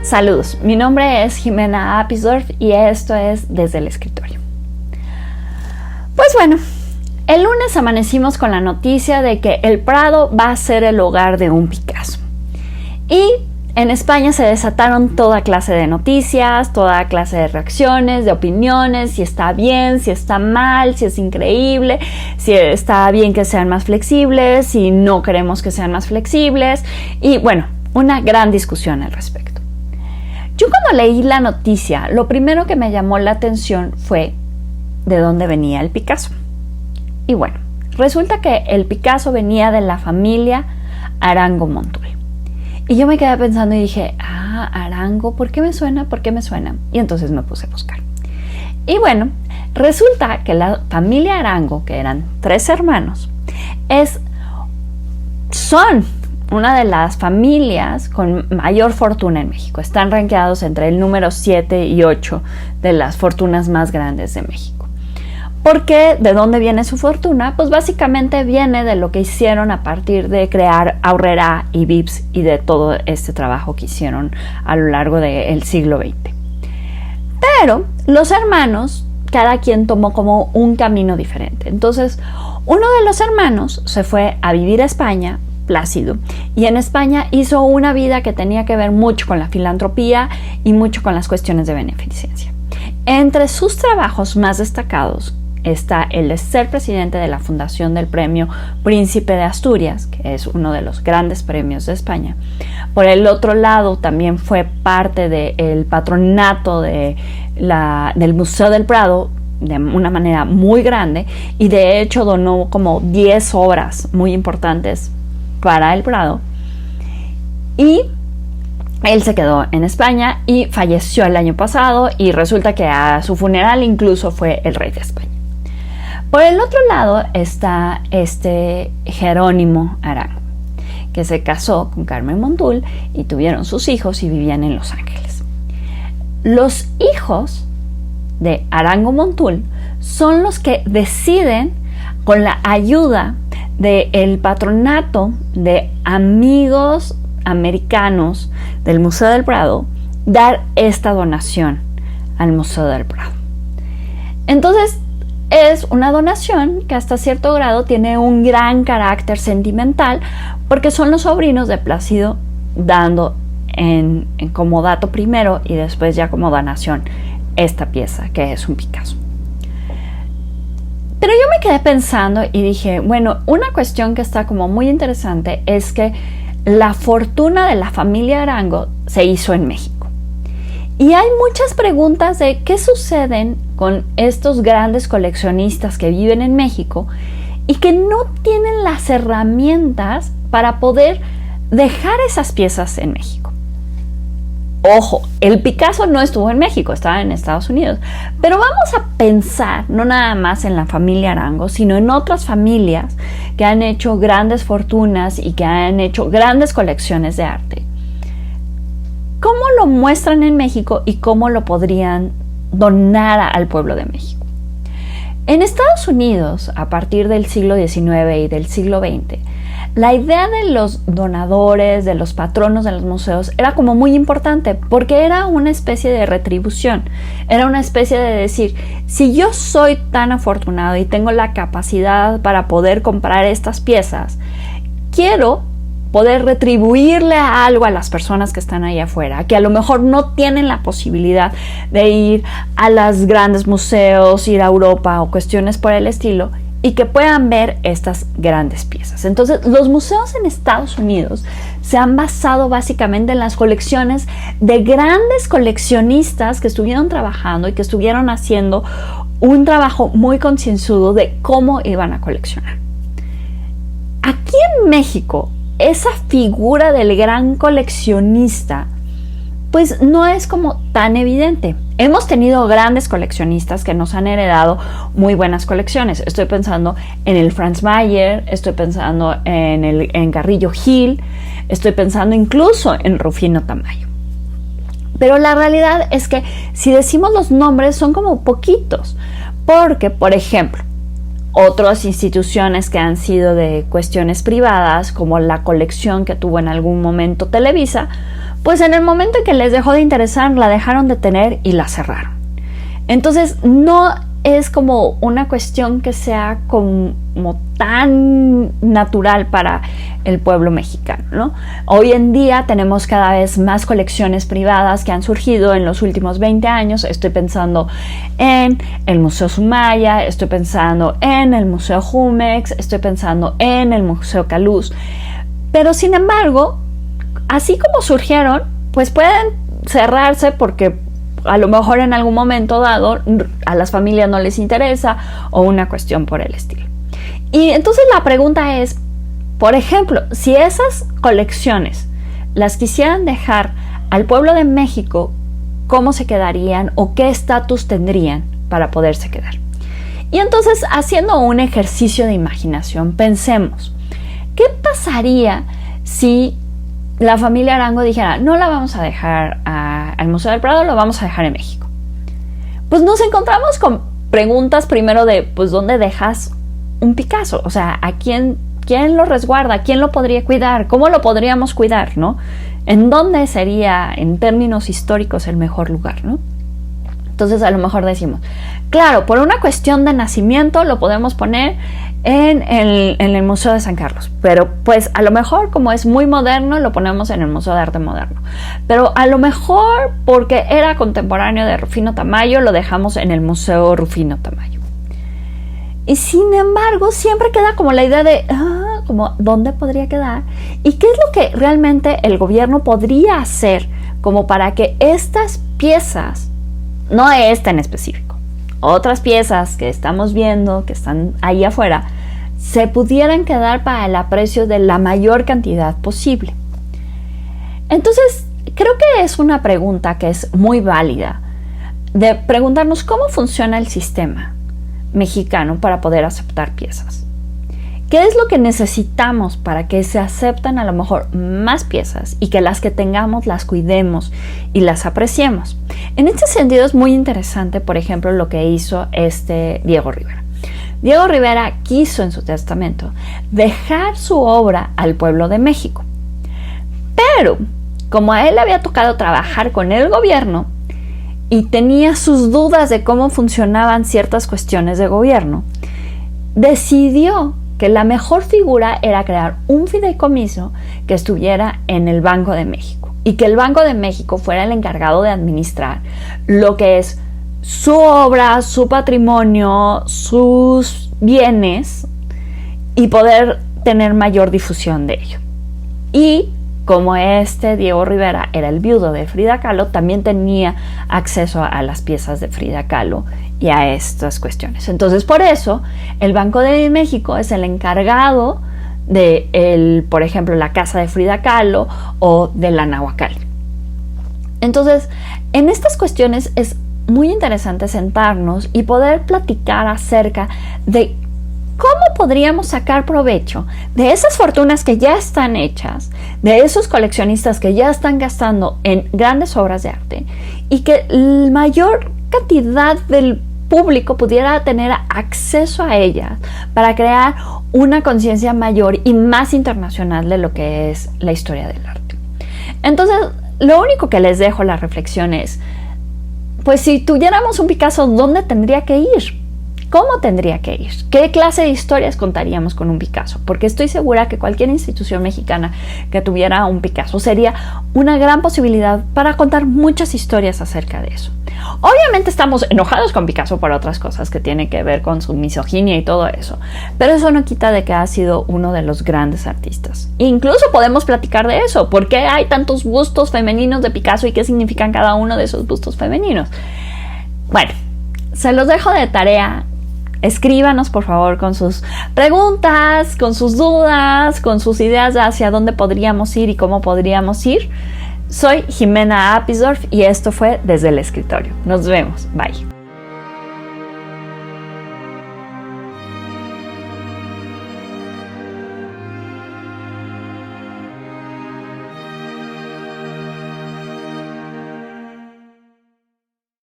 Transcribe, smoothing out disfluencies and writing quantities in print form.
Saludos, mi nombre es Jimena Apisdorf y esto es Desde el Escritorio. Pues bueno, el lunes amanecimos con la noticia de que el Prado va a ser el hogar de un Picasso. Y en España se desataron toda clase de noticias, toda clase de reacciones, de opiniones, si está bien, si está mal, si es increíble, si está bien que sean más flexibles, si no queremos que sean más flexibles, y bueno, una gran discusión al respecto. Yo cuando leí la noticia, lo primero que me llamó la atención fue de dónde venía el Picasso. Y bueno, resulta que el Picasso venía de la familia Arango Montul. Y yo me quedé pensando y dije, Arango, ¿por qué me suena? ¿Por qué me suena? Y entonces me puse a buscar. Y bueno, resulta que la familia Arango, que eran 3 hermanos, son una de las familias con mayor fortuna en México. Están rankeados entre el número 7 y 8 de las fortunas más grandes de México. ¿Por qué? ¿De dónde viene su fortuna? Pues básicamente viene de lo que hicieron a partir de crear Aurrera y Vips y de todo este trabajo que hicieron a lo largo del siglo XX. Pero los hermanos, cada quien tomó como un camino diferente. Entonces, uno de los hermanos se fue a vivir a España, Plácido, y en España hizo una vida que tenía que ver mucho con la filantropía y mucho con las cuestiones de beneficencia. Entre sus trabajos más destacados está el de ser presidente de la fundación del Premio Príncipe de Asturias, que es uno de los grandes premios de España. Por el otro lado, también fue parte del patronato del Museo del Prado, de una manera muy grande, y de hecho donó como 10 obras muy importantes para el Prado. Y él se quedó en España y falleció el año pasado, y resulta que a su funeral incluso fue el rey de España. Por el otro lado está Jerónimo Arango, que se casó con Carmen Montul y tuvieron sus hijos y vivían en Los Ángeles. Los hijos de Arango Montul son los que deciden, con la ayuda del patronato de amigos americanos del Museo del Prado, dar esta donación al Museo del Prado. Entonces, es una donación que hasta cierto grado tiene un gran carácter sentimental, porque son los sobrinos de Plácido dando como dato primero y después ya como donación esta pieza, que es un Picasso. Pero yo me quedé pensando y dije, bueno, una cuestión que está como muy interesante es que la fortuna de la familia Arango se hizo en México. Y hay muchas preguntas de qué suceden con estos grandes coleccionistas que viven en México y que no tienen las herramientas para poder dejar esas piezas en México. Ojo, el Picasso no estuvo en México, estaba en Estados Unidos. Pero vamos a pensar no nada más en la familia Arango, sino en otras familias que han hecho grandes fortunas y que han hecho grandes colecciones de arte. ¿Cómo lo muestran en México y cómo lo podrían donar al pueblo de México? En Estados Unidos, a partir del siglo XIX y del siglo XX, la idea de los donadores, de los patronos de los museos, era como muy importante, porque era una especie de retribución. Era una especie de decir, si yo soy tan afortunado y tengo la capacidad para poder comprar estas piezas, quiero poder retribuirle algo a las personas que están ahí afuera, que a lo mejor no tienen la posibilidad de ir a los grandes museos, ir a Europa o cuestiones por el estilo, y que puedan ver estas grandes piezas. Entonces, los museos en Estados Unidos se han basado básicamente en las colecciones de grandes coleccionistas que estuvieron trabajando y que estuvieron haciendo un trabajo muy concienzudo de cómo iban a coleccionar. Aquí en México, esa figura del gran coleccionista pues no es como tan evidente. Hemos tenido grandes coleccionistas que nos han heredado muy buenas colecciones. Estoy pensando en el Franz Mayer, estoy pensando en Carrillo Gil, estoy pensando incluso en Rufino Tamayo. Pero la realidad es que si decimos los nombres son como poquitos, porque, por ejemplo, otras instituciones que han sido de cuestiones privadas, como la colección que tuvo en algún momento Televisa, pues en el momento en que les dejó de interesar, la dejaron de tener y la cerraron. Entonces no es como una cuestión que sea como tan natural para el pueblo mexicano, ¿no? Hoy en día tenemos cada vez más colecciones privadas que han surgido en los últimos 20 años. Estoy pensando en el Museo Sumaya, estoy pensando en el Museo Jumex, estoy pensando en el Museo Caluz. Pero sin embargo, así como surgieron, pues pueden cerrarse porque a lo mejor en algún momento dado a las familias no les interesa o una cuestión por el estilo. Y entonces la pregunta es, por ejemplo, si esas colecciones las quisieran dejar al pueblo de México, ¿cómo se quedarían o qué estatus tendrían para poderse quedar? Y entonces, haciendo un ejercicio de imaginación, pensemos, ¿qué pasaría si la familia Arango dijera, no la vamos a dejar al Museo del Prado, lo vamos a dejar en México? Pues nos encontramos con preguntas primero de, pues, ¿dónde dejas un Picasso? O sea, ¿a quién lo resguarda? ¿Quién lo podría cuidar? ¿Cómo lo podríamos cuidar, no? ¿En dónde sería, en términos históricos, el mejor lugar, no? Entonces a lo mejor decimos, claro, por una cuestión de nacimiento lo podemos poner en el Museo de San Carlos, pero pues a lo mejor como es muy moderno lo ponemos en el Museo de Arte Moderno, pero a lo mejor porque era contemporáneo de Rufino Tamayo lo dejamos en el Museo Rufino Tamayo. Y sin embargo siempre queda como la idea de como ¿dónde podría quedar? ¿Y qué es lo que realmente el gobierno podría hacer como para que estas piezas, no esta en específico, otras piezas que estamos viendo, que están ahí afuera, se pudieran quedar para el aprecio de la mayor cantidad posible? Entonces, creo que es una pregunta que es muy válida, de preguntarnos cómo funciona el sistema mexicano para poder aceptar piezas. ¿Qué es lo que necesitamos para que se acepten a lo mejor más piezas y que las que tengamos las cuidemos y las apreciemos? En este sentido es muy interesante, por ejemplo, lo que hizo Diego Rivera. Diego Rivera quiso en su testamento dejar su obra al pueblo de México. Pero, como a él le había tocado trabajar con el gobierno y tenía sus dudas de cómo funcionaban ciertas cuestiones de gobierno, decidió que la mejor figura era crear un fideicomiso que estuviera en el Banco de México y que el Banco de México fuera el encargado de administrar lo que es su obra, su patrimonio, sus bienes y poder tener mayor difusión de ello. Y como Diego Rivera era el viudo de Frida Kahlo, también tenía acceso a las piezas de Frida Kahlo y a estas cuestiones. Entonces, por eso, el Banco de México es el encargado de, por ejemplo, la casa de Frida Kahlo o de la Nahuacal. Entonces, en estas cuestiones es muy interesante sentarnos y poder platicar acerca de cómo podríamos sacar provecho de esas fortunas que ya están hechas, de esos coleccionistas que ya están gastando en grandes obras de arte y que la mayor cantidad del público pudiera tener acceso a ellas para crear una conciencia mayor y más internacional de lo que es la historia del arte. Entonces, lo único que les dejo la reflexión es, pues si tuviéramos un Picasso, ¿dónde tendría que ir? ¿Cómo tendría que ir? ¿Qué clase de historias contaríamos con un Picasso? Porque estoy segura que cualquier institución mexicana que tuviera un Picasso sería una gran posibilidad para contar muchas historias acerca de eso. Obviamente estamos enojados con Picasso por otras cosas que tienen que ver con su misoginia y todo eso, pero eso no quita de que ha sido uno de los grandes artistas. Incluso podemos platicar de eso. ¿Por qué hay tantos bustos femeninos de Picasso y qué significan cada uno de esos bustos femeninos? Bueno, se los dejo de tarea. Escríbanos por favor con sus preguntas, con sus dudas, con sus ideas de hacia dónde podríamos ir y cómo podríamos ir. Soy Jimena Apisdorf y esto fue Desde el Escritorio. Nos vemos. Bye.